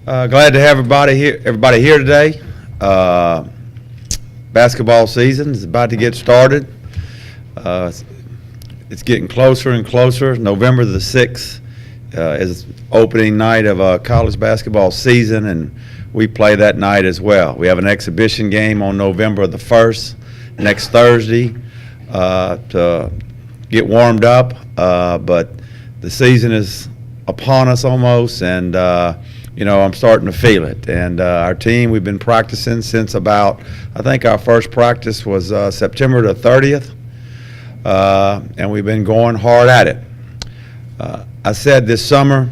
Glad to have everybody here today. Basketball season is about to get started. It's getting closer and closer. November the 6th is opening night of college basketball season, and we play that night as well. We have an exhibition game on November the 1st, next Thursday, to get warmed up, but the season is upon us almost, and I'm starting to feel it. And our team, we've been practicing since about, I think our first practice was September the 30th, and we've been going hard at it. I said this summer,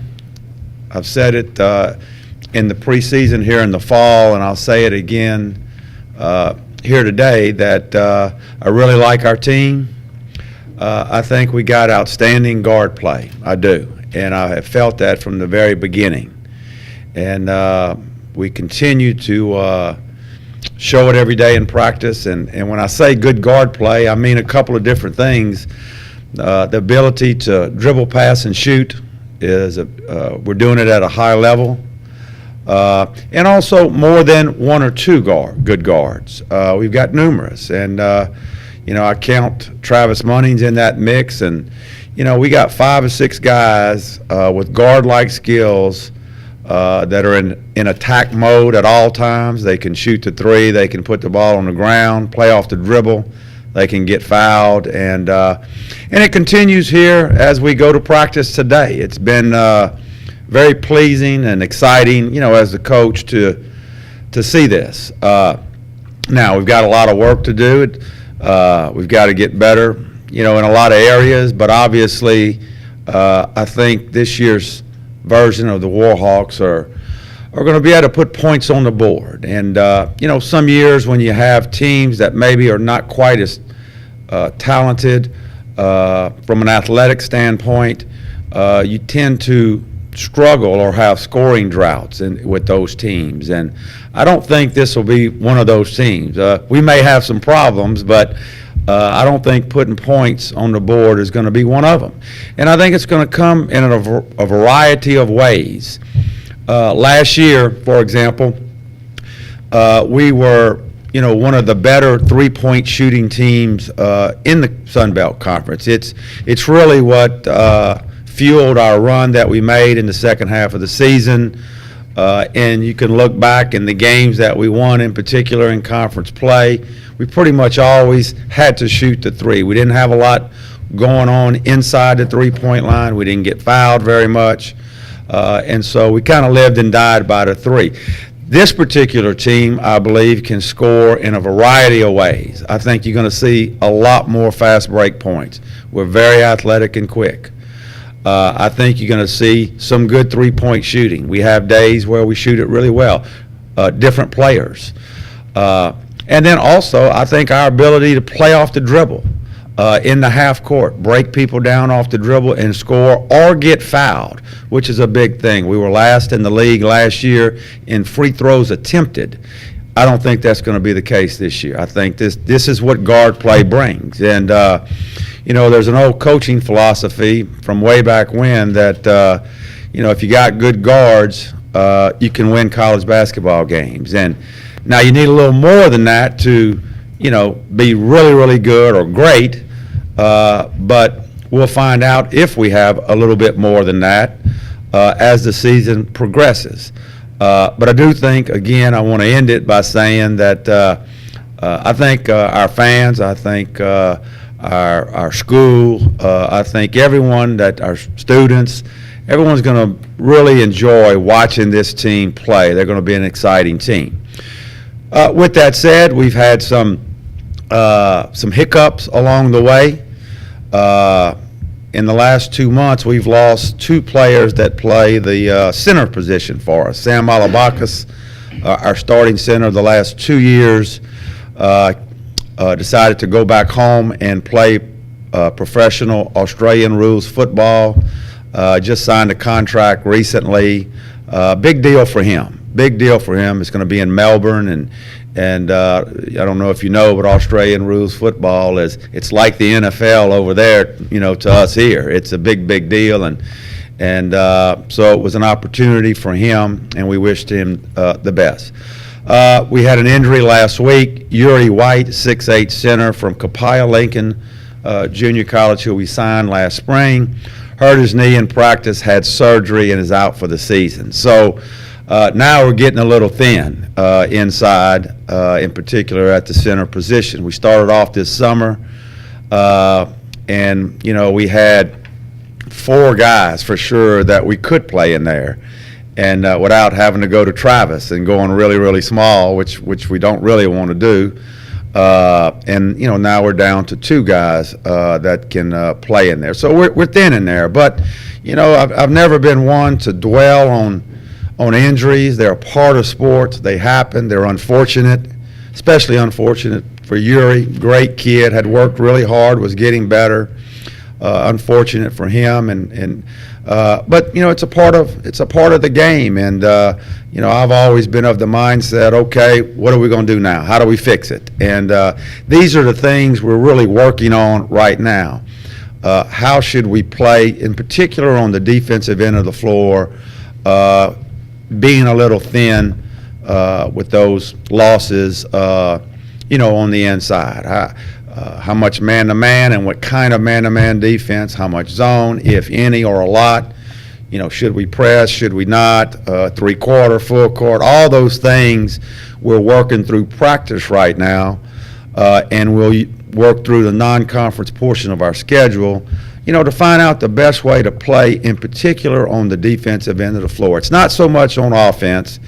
I've said it in the preseason here in the fall, and I'll say it again here today, that I really like our team. I think we got outstanding guard play. I do, and I have felt that from the very beginning. And we continue to show it every day in practice. And when I say good guard play, I mean a couple of different things. The ability to dribble, pass, and shoot is we're doing it at a high level. And also more than one or two good guards. We've got numerous. And, I count Travis Munnings in that mix. And, we got 5 or 6 guys with guard-like skills that are in attack mode at all times. They can shoot the three. They can put the ball on the ground, play off the dribble. They can get fouled, and it continues here as we go to practice today. It's been very pleasing and exciting, as the coach to see this. Now we've got a lot of work to do. We've got to get better, in a lot of areas. But obviously, I think this year's version of the Warhawks are going to be able to put points on the board. And, some years when you have teams that maybe are not quite as talented from an athletic standpoint, you tend to struggle or have scoring droughts with those teams. And I don't think this will be one of those teams. We may have some problems, but I don't think putting points on the board is going to be one of them. And I think it's going to come in a variety of ways. Last year, for example, we were, one of the better three-point shooting teams in the Sun Belt Conference. It's really what fueled our run that we made in the second half of the season. And you can look back in the games that we won, in particular in conference play. We pretty much always had to shoot the three. We didn't have a lot going on inside the three-point line. We didn't get fouled very much. And so we kind of lived and died by the three. This particular team, I believe, can score in a variety of ways. I think you're going to see a lot more fast break points. We're very athletic and quick. I think you're going to see some good three-point shooting. We have days where we shoot it really well, different players. And then also, I think our ability to play off the dribble in the half court, break people down off the dribble and score or get fouled, which is a big thing. We were last in the league last year in free throws attempted. I don't think that's going to be the case this year. I think this is what guard play brings. And, there's an old coaching philosophy from way back when that, if you got good guards, you can win college basketball games. And now you need a little more than that to, be really, really good or great. But we'll find out if we have a little bit more than that as the season progresses. But I do think, again, I want to end it by saying that I think our fans, I think our school, I think everyone, our students, everyone's going to really enjoy watching this team play. They're going to be an exciting team. With that said, we've had some hiccups along the way. In the last 2 months, we've lost 2 players that play the center position for us. Sam Alabakis, our starting center the last 2 years, decided to go back home and play professional Australian rules football. Just signed a contract recently. Big deal for him. Big deal for him. It's going to be in Melbourne, and I don't know if you know, but Australian rules football it's like the NFL over there, to us here. It's a big deal, and And so it was an opportunity for him, and we wished him the best. We had an injury last week. Uri White, 6'8" center from Copiah Lincoln Junior College, who we signed last spring, hurt his knee in practice, had surgery, and is out for the season. So now we're getting a little thin inside, in particular at the center position. We started off this summer, and we had 4 guys for sure that we could play in there, and without having to go to Travis and going really, really small, which we don't really want to do. And now we're down to 2 guys that can play in there. So we're thin in there. But I've never been one to dwell on injuries. They're a part of sports. They happen. They're unfortunate, especially unfortunate for Uri. Great kid, had worked really hard, was getting better. Unfortunate for him, but it's a part of the game, and I've always been of the mindset, okay, what are we going to do now? How do we fix it? And these are the things we're really working on right now. How should we play, in particular on the defensive end of the floor, being a little thin with those losses, on the inside. How much man-to-man and what kind of man-to-man defense, how much zone, if any, or a lot. Should we press, should we not, 3/4, full court, all those things we're working through practice right now, and we'll work through the non-conference portion of our schedule, to find out the best way to play, in particular on the defensive end of the floor. It's not so much on offense.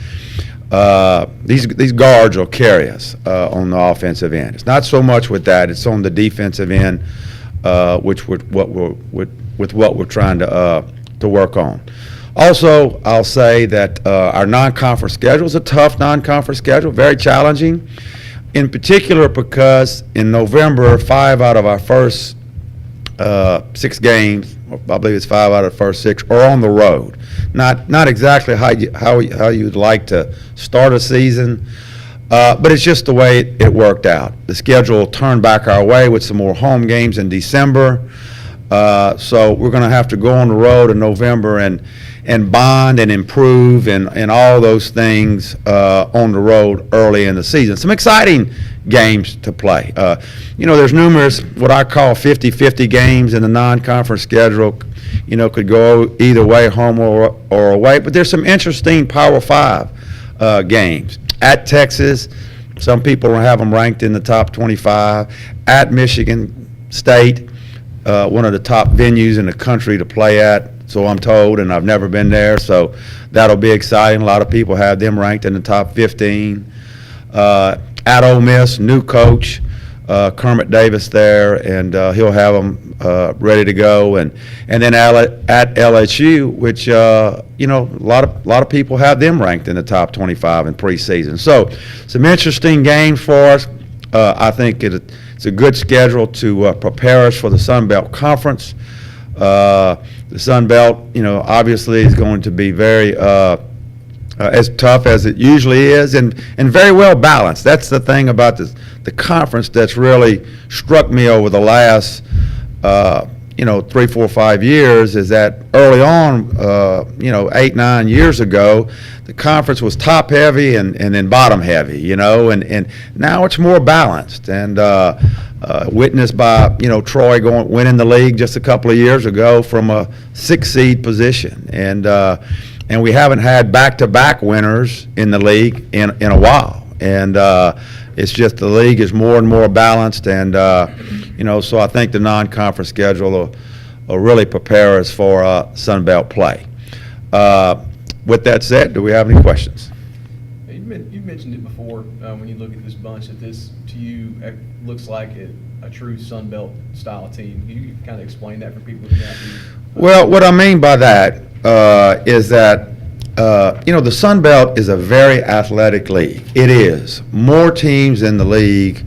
These guards will carry us on the offensive end. It's not so much with that. It's on the defensive end, with what we're trying to work on. Also, I'll say that our non-conference schedule is a tough non-conference schedule, very challenging, in particular because in November, 5 out of our first 6 games, I believe it's 5 out of the first 6, are on the road. Not exactly how you'd like to start a season, but it's just the way it worked out. The schedule turned back our way with some more home games in December, so we're going to have to go on the road in November and bond and improve and all those things on the road early in the season. Some exciting games to play. There's numerous what I call 50-50 games in the non-conference schedule. Could go either way, home or away. But there's some interesting Power 5 games. At Texas, some people have them ranked in the top 25. At Michigan State, one of the top venues in the country to play at, so I'm told, and I've never been there, so that'll be exciting. A lot of people have them ranked in the top 15. At Ole Miss, new coach, Kermit Davis there, and he'll have them ready to go. And then at LSU, which a lot of people have them ranked in the top 25 in preseason. So some interesting games for us. I think it's a good schedule to prepare us for the Sun Belt Conference. The Sun Belt, obviously is going to be very as tough as it usually is, and very well balanced. That's the thing about the conference that's really struck me over the last 3, 4, 5 years, is that early on, 8, 9 years ago, the conference was top heavy and then bottom heavy, and now it's more balanced, and witnessed by Troy winning the league just a couple of years ago from a 6 seed position, and we haven't had back-to-back winners in the league in a while, and it's just the league is more and more balanced, and so I think the non-conference schedule will really prepare us for Sun Belt play. With that said, do we have any questions? You mentioned it before when you look at this bunch, that this to you looks like a true Sun Belt style team. Can you kind of explain that for people who may not be? Well, what I mean by that is that the Sun Belt is a very athletic league. It is. More teams in the league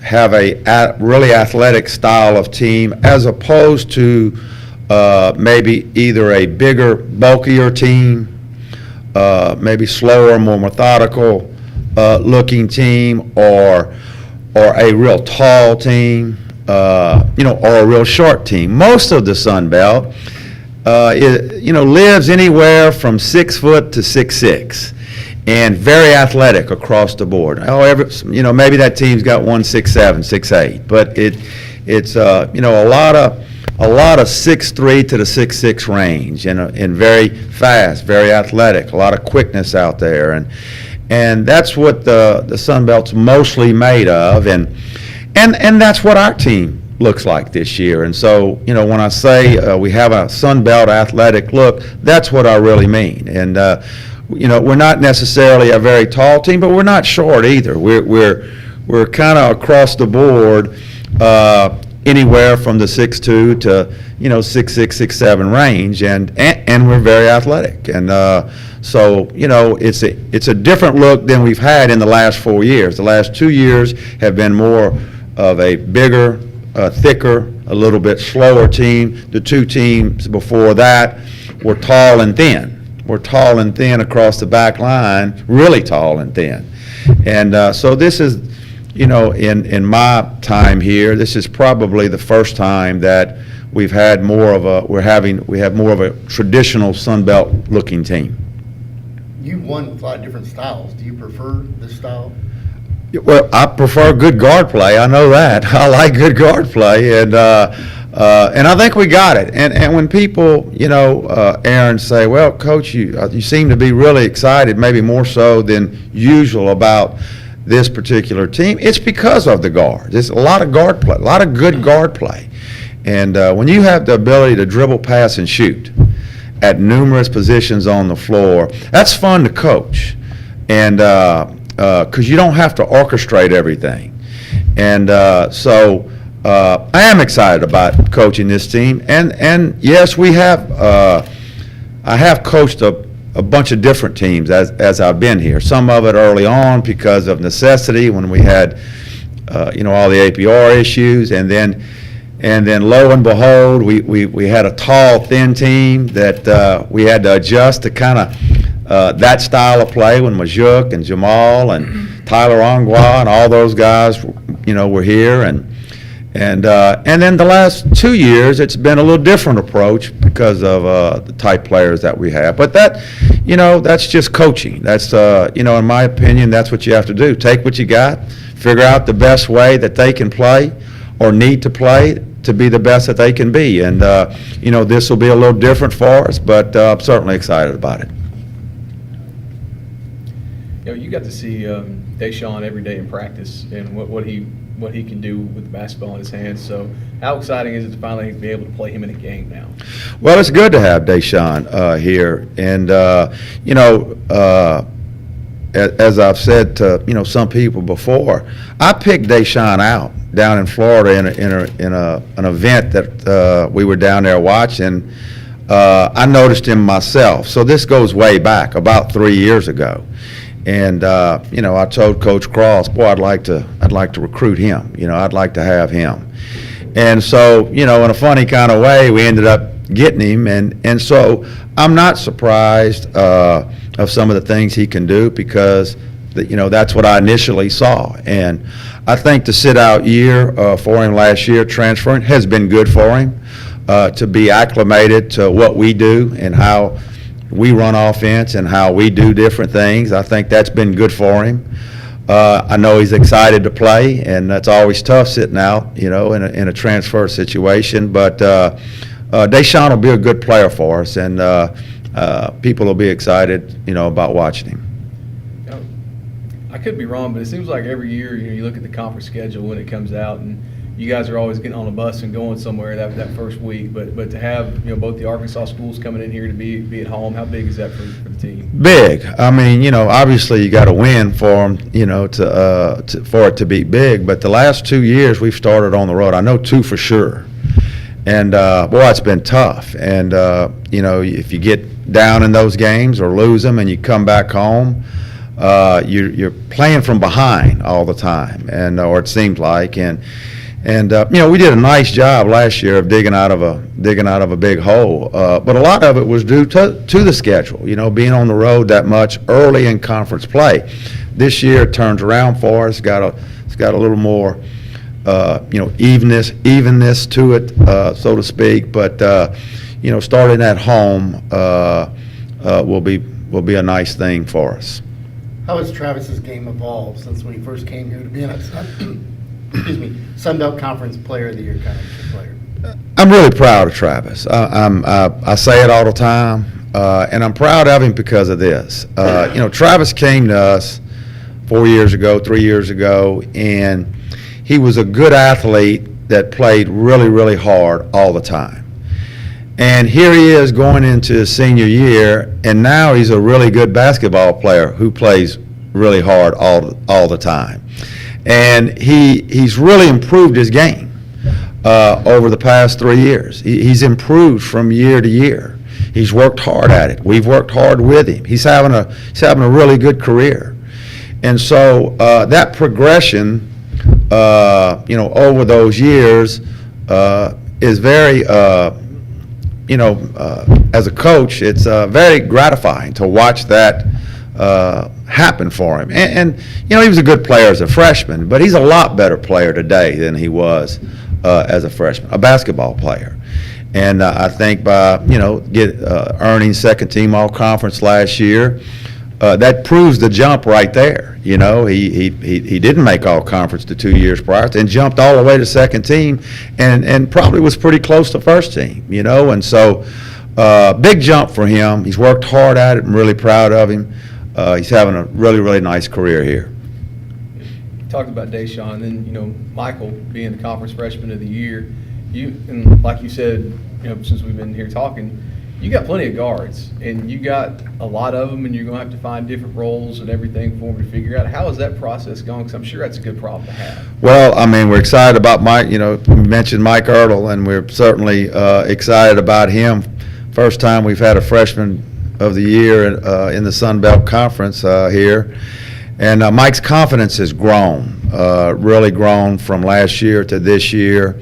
have a really athletic style of team as opposed to maybe either a bigger, bulkier team, maybe slower, more methodical looking team, or a real tall team, or a real short team. Most of the Sun Belt lives anywhere from 6 foot to 6'6", and very athletic across the board. Maybe that team's got 1 6'7", 6'8", but it's a lot of 6'3" to the 6'6" range, and very fast, very athletic, a lot of quickness out there, and that's what the Sun Belt's mostly made of, and that's what our team looks like this year. And so, when I say we have a Sun Belt athletic look, that's what I really mean. And we're not necessarily a very tall team, but we're not short either. We're kind of across the board, anywhere from the 6'2" to 6'6", 6'7" range, and we're very athletic. And so it's a different look than we've had in the last 4 years. The last 2 years have been more of a bigger, thicker, a little bit slower team. The 2 teams before that were tall and thin. We're tall and thin across the back line, really tall and thin. And so this is, in my time here, this is probably the first time that we have more of a traditional Sun Belt looking team. You've won a lot of different styles. Do you prefer this style? Well, I prefer good guard play. I know that. I like good guard play, and I think we got it. And when people, Aaron, say, "Well, Coach, you seem to be really excited, maybe more so than usual about this particular team," it's because of the guard. There's a lot of guard play, a lot of good guard play, and when you have the ability to dribble, pass, and shoot at numerous positions on the floor, that's fun to coach, and because you don't have to orchestrate everything. And so I am excited about coaching this team. And yes, I have coached a bunch of different teams as I've been here. Some of it early on because of necessity when we had all the APR issues, and then lo and behold, we had a tall, thin team that we had to adjust to kind of that style of play when Majuk and Jamal and Tyler Angwa and all those guys, were here, and then the last 2 years it's been a little different approach because of the type players that we have. But that's just coaching. That's in my opinion, that's what you have to do. Take what you got, figure out the best way that they can play or need to play to be the best that they can be. And this will be a little different for us, but I'm certainly excited about it. You got to see Deshaun every day in practice and what he can do with the basketball in his hands. So how exciting is it to finally be able to play him in a game now? Well, it's good to have Deshaun here, and as I've said to some people before, I picked Deshaun out down in Florida in an event that we were down there watching. I noticed him myself. So this goes way back, about 3 years ago. And I told Coach Cross, boy, I'd like to recruit him. I'd like to have him. And so, in a funny kind of way, we ended up getting him. And so I'm not surprised of some of the things he can do because, that's what I initially saw. And I think the sit-out year for him last year, transferring, has been good for him to be acclimated to what we do and how we run offense and how we do different things. I think that's been good for him. I know he's excited to play, and that's always tough sitting out, in a transfer situation. But Deshaun will be a good player for us, and people will be excited, about watching him. I could be wrong, but it seems like every year, you look at the conference schedule when it comes out, and you guys are always getting on a bus and going somewhere that first week. But to have both the Arkansas schools coming in here to be at home, how big is that for the team? Big. I mean, obviously you got to win for them, for it to be big. But the last 2 years we've started on the road. I know 2 for sure. And boy, it's been tough. And if you get down in those games or lose them and you come back home, you're playing from behind all the time, or it seems like. And we did a nice job last year of digging out of a big hole, but a lot of it was due to the schedule. Being on the road that much early in conference play. This year it turns around for us. It's got a little more, evenness to it, so to speak. But starting at home will be a nice thing for us. How has Travis's game evolved since when he first came here to being a excuse me, Sun Belt Conference Player of the Year kind of player? I'm really proud of Travis. I say it all the time, and I'm proud of him because of this. Travis came to us 3 years ago, and he was a good athlete that played really, really hard all the time. And here he is going into his senior year, and now he's a really good basketball player who plays really hard all the time. And he's really improved his game over the past 3 years. He's improved from year to year. He's worked hard at it. We've worked hard with him. He's having a really good career. And so that progression, over those years is very, as a coach, it's very gratifying to watch that happen for him. And he was a good player as a freshman, but he's a lot better player today than he was as a freshman, a basketball player. And I think by, earning second team all-conference last year, that proves the jump right there. He didn't make all-conference the 2 years prior and jumped all the way to second team and probably was pretty close to first team, and so big jump for him. He's worked hard at it. I'm really proud of him. He's having a really, really nice career here. You talked about Deshaun, and then, Michael being the conference freshman of the year. And like you said, since we've been here talking, you got plenty of guards, and you got a lot of them, and you're going to have to find different roles and everything for them to figure out. How is that process going? Because I'm sure that's a good problem to have. Well, we're excited about Mike. We mentioned Mike Ertl, and we're certainly excited about him. First time we've had a freshman of the year in the Sun Belt Conference here. And Mike's confidence has grown, really grown from last year to this year.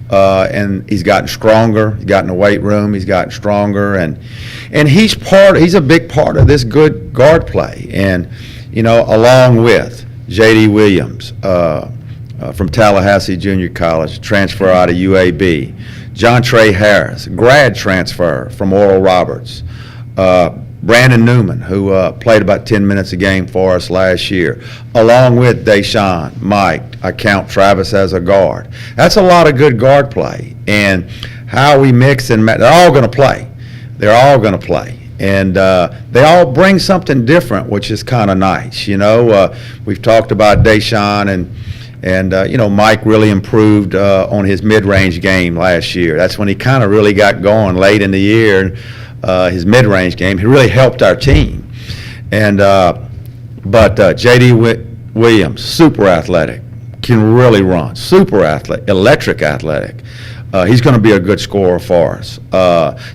And he's gotten stronger. He's gotten in the weight room. He's gotten stronger, and he's a big part of this good guard play. And along with J.D. Williams from Tallahassee Junior College, transfer out of UAB, John Trey Harris, grad transfer from Oral Roberts, Brandon Newman, who played about 10 minutes a game for us last year, along with Deshaun, Mike. I count Travis as a guard. That's a lot of good guard play. And how we mix and match, they're all going to play. They're all going to play. And they all bring something different, which is kind of nice. We've talked about Deshaun, and Mike really improved on his mid-range game last year. That's when he kind of really got going late in the year. His mid-range game, he really helped our team. And but J.D. Williams, super athletic, can really run, super athletic, electric athletic. He's going to be a good scorer for us.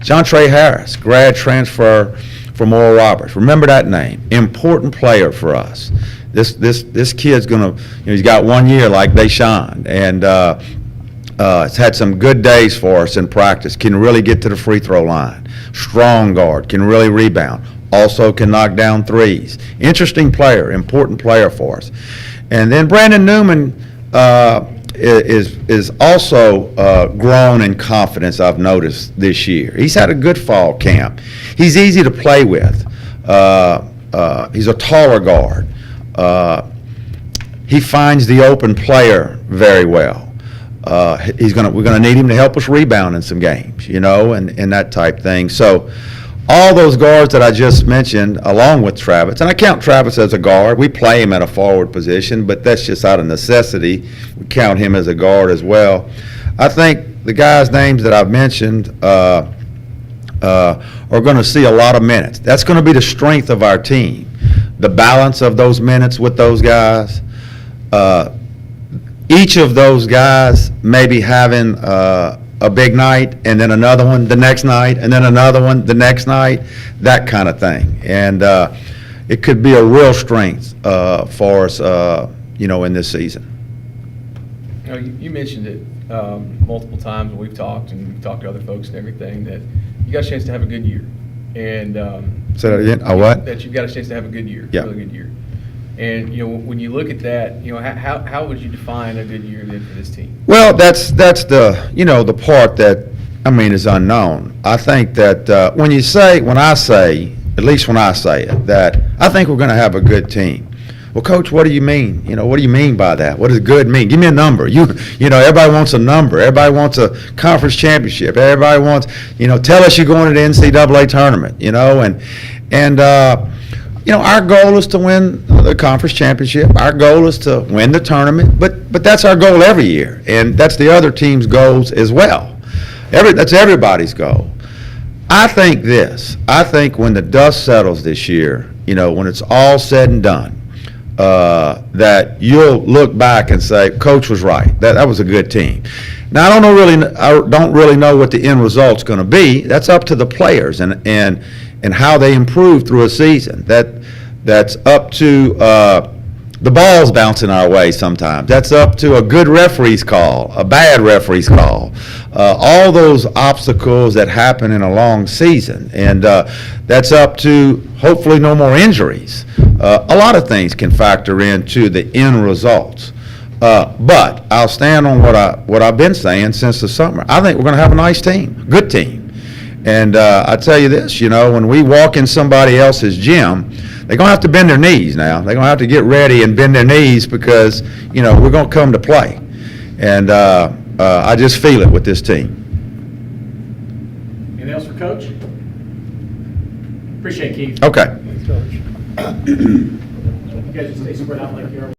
John Trey Harris, grad transfer from Oral Roberts. Remember that name. Important player for us. This kid's going to, he's got 1 year like Deshaun, and has had some good days for us in practice. Can really get to the free throw line. Strong guard, can really rebound. Also can knock down threes. Interesting player, important player for us. And then Brandon Newman is also grown in confidence, I've noticed this year. He's had a good fall camp. He's easy to play with. He's a taller guard. He finds the open player very well. We're gonna need him to help us rebound in some games, and that type thing. So all those guards that I just mentioned, along with Travis, and I count Travis as a guard. We play him at a forward position, but that's just out of necessity. We count him as a guard as well. I think the guys' names that I've mentioned are going to see a lot of minutes. That's going to be the strength of our team, the balance of those minutes with those guys. Each of those guys maybe having a big night, and then another one the next night, and then another one the next night, that kind of thing. And it could be a real strength for us, in this season. You mentioned it multiple times when we've talked, and we've talked to other folks and everything, that you got a chance to have a good year. And say that again. What? That you've got a chance to have a good year, yeah. really good year. And when you look at that, how would you define a good year then for this team? Well, that's the the part that I mean, is unknown. I think that when I say, at least when I say it, that I think we're going to have a good team. Well, Coach, what do you mean? What do you mean by that? What does good mean? Give me a number. Everybody wants a number. Everybody wants a conference championship. Everybody wants, tell us you're going to the NCAA tournament, our goal is to win the conference championship. Our goal is to win the tournament, but that's our goal every year, and that's the other team's goals as well. That's everybody's goal. I think when the dust settles this year, when it's all said and done, that you'll look back and say, Coach was right. That was a good team. Now, I don't really know what the end result's going to be. That's up to the players and how they improve through a season. That's up to the ball's bouncing our way sometimes. That's up to a good referee's call, a bad referee's call. All those obstacles that happen in a long season. And that's up to hopefully no more injuries. A lot of things can factor into the end results. But I'll stand on what I've been saying since the summer. I think we're going to have a nice team, good team. And I tell you this, when we walk in somebody else's gym, they're going to have to bend their knees now. They're going to have to get ready and bend their knees because, we're going to come to play. And I just feel it with this team. Anything else for Coach? Appreciate it, Keith. Okay. Thanks, Coach. You guys just stay spread out like you are.